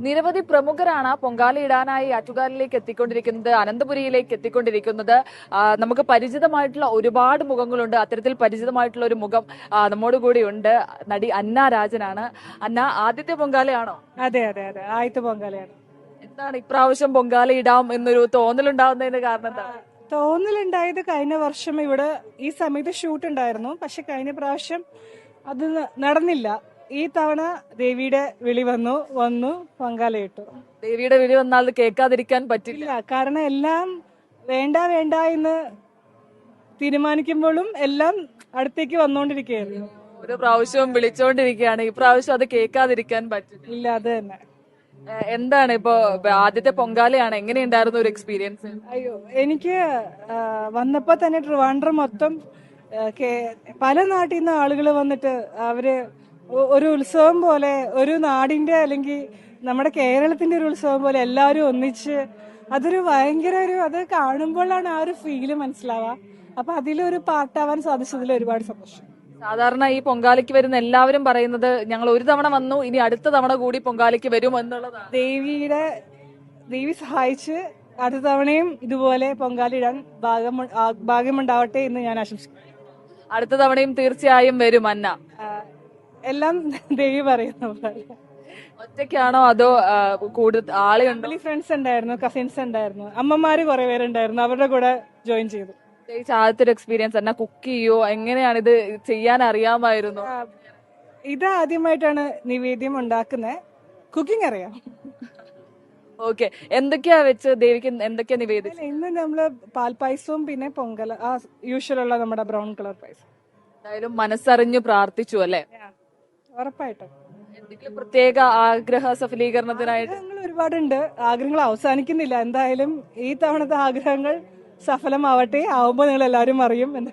നിരവധി പ്രമുഖരാണ് പൊങ്കാലയിടാനായി ആറ്റുകാലിലേക്ക് എത്തിക്കൊണ്ടിരിക്കുന്നത്, അനന്തപുരിയിലേക്ക് എത്തിക്കൊണ്ടിരിക്കുന്നത്. നമുക്ക് പരിചിതമായിട്ടുള്ള ഒരുപാട് മുഖങ്ങളുണ്ട്. അത്തരത്തിൽ പരിചിതമായിട്ടുള്ള ഒരു മുഖം നമ്മോട് കൂടി ഉണ്ട്. നടി അന്ന രാജനാണ്. അന്ന, ആദ്യത്തെ പൊങ്കാലയാണോ? അതെ അതെ അതെ, ആദ്യത്തെ പൊങ്കാലയാണ്. എന്താണ് ഇപ്രാവശ്യം പൊങ്കാല ഇടാം എന്നൊരു തോന്നലുണ്ടാവുന്നതിന് കാരണം എന്താ? തോന്നലുണ്ടായത് കഴിഞ്ഞ വർഷം ഇവിടെ ഈ സമയത്ത് ഷൂട്ട് ഉണ്ടായിരുന്നു, പക്ഷെ കഴിഞ്ഞ പ്രാവശ്യം അത് നടന്നില്ല. ഈ തവണ ദേവിയുടെ വിളി വന്നു പൊങ്കാലയിട്ടു. ദേവിയുടെ വിളി വന്നാൽ അത് കേൾക്കാതിരിക്കാൻ പറ്റില്ല. ഇല്ല, കാരണം എല്ലാം വേണ്ട വേണ്ട എന്ന് തീരുമാനിക്കുമ്പോഴും എല്ലാം അടുത്തേക്ക് വന്നുകൊണ്ടിരിക്കുകയായിരുന്നു. ഓരോ പ്രാവശ്യവും വിളിച്ചോണ്ടിരിക്കുകയാണ്, ഈ പ്രാവശ്യം അത് കേൾക്കാതിരിക്കാൻ പറ്റില്ല. ഇല്ല, അത് തന്നെ. എന്താണ് ഇപ്പൊ ആദ്യത്തെ പൊങ്കാലയാണ്, എങ്ങനെയുണ്ടായിരുന്നു ഒരു എക്സ്പീരിയൻസ്? അയ്യോ, എനിക്ക് വന്നപ്പോ തന്നെ ട്രിവാൻഡ്രം മൊത്തം പല നാട്ടിൽ നിന്ന് ആളുകൾ വന്നിട്ട് അവര് ഒരു ഉത്സവം പോലെ, ഒരു നാടിന്റെ അല്ലെങ്കിൽ നമ്മുടെ കേരളത്തിന്റെ ഒരു ഉത്സവം പോലെ എല്ലാവരും ഒന്നിച്ച്, അതൊരു ഭയങ്കര അത് കാണുമ്പോഴാണ് ആ ഒരു ഫീല് മനസ്സിലാവുക. അപ്പൊ അതിലൊരു പാട്ടാവാൻ സാധിച്ചതിൽ ഒരുപാട് സന്തോഷം. സാധാരണ ഈ പൊങ്കാലയ്ക്ക് വരുന്ന എല്ലാവരും പറയുന്നത് ഞങ്ങൾ ഒരു തവണ വന്നു, ഇനി അടുത്ത തവണ കൂടി പൊങ്കാലയ്ക്ക് വരും എന്നുള്ളതാണ്. ദേവി സഹായിച്ച് അടുത്ത തവണയും ഇതുപോലെ പൊങ്കാലിടാൻ ഭാഗ്യമുണ്ടാവട്ടെ എന്ന് ഞാൻ ആശംസിക്കുന്നു. അടുത്ത തവണയും തീർച്ചയായും വരും അന്ന. എല്ലാം ദേവി പറയുന്ന പോലെ. ഒറ്റയ്ക്കാണോ അതോ കൂടുതൽ ആളുണ്ടോ? ഫ്രണ്ട്സ് ഉണ്ടായിരുന്നു, കസിൻസ് ഉണ്ടായിരുന്നു, അമ്മമാര് കുറെ പേരുണ്ടായിരുന്നു, അവരുടെ കൂടെ ജോയിൻ ചെയ്തു. ആദ്യത്തെ ഒരു എക്സ്പീരിയൻസ് തന്നെ. കുക്ക് ചെയ്യോ, എങ്ങനെയാണ് ഇത് ചെയ്യാൻ അറിയാമായിരുന്നു? ഇത് ആദ്യമായിട്ടാണ് നിവേദ്യം ഉണ്ടാക്കുന്നത്. കുക്കിംഗ് അറിയാം. ഓക്കെ, എന്തൊക്കെയാ വെച്ച് ദേവിക്ക് എന്തൊക്കെയാ നിവേദിച്ചത്? ഇന്ന് നമ്മള് പാൽപ്പായസവും പിന്നെ പൊങ്കൽ, ആ യൂഷ്വൽ ഉള്ള നമ്മുടെ ബ്രൗൺ കളർ പായസം. എന്തായാലും മനസ്സറിഞ്ഞു പ്രാർത്ഥിച്ചു അല്ലേ? ഉറപ്പായിട്ടും. എന്തെങ്കിലും പ്രത്യേക ആഗ്രഹ സഫലീകരണത്തിനായിട്ട്? ആഗ്രഹങ്ങൾ ഒരുപാടുണ്ട്, ആഗ്രഹങ്ങൾ അവസാനിക്കുന്നില്ല. എന്തായാലും ഈ തവണത്തെ ആഗ്രഹങ്ങൾ സഫലമാവട്ടെ. ആവുമ്പോൾ നിങ്ങൾ എല്ലാവരും അറിയും എന്ന്.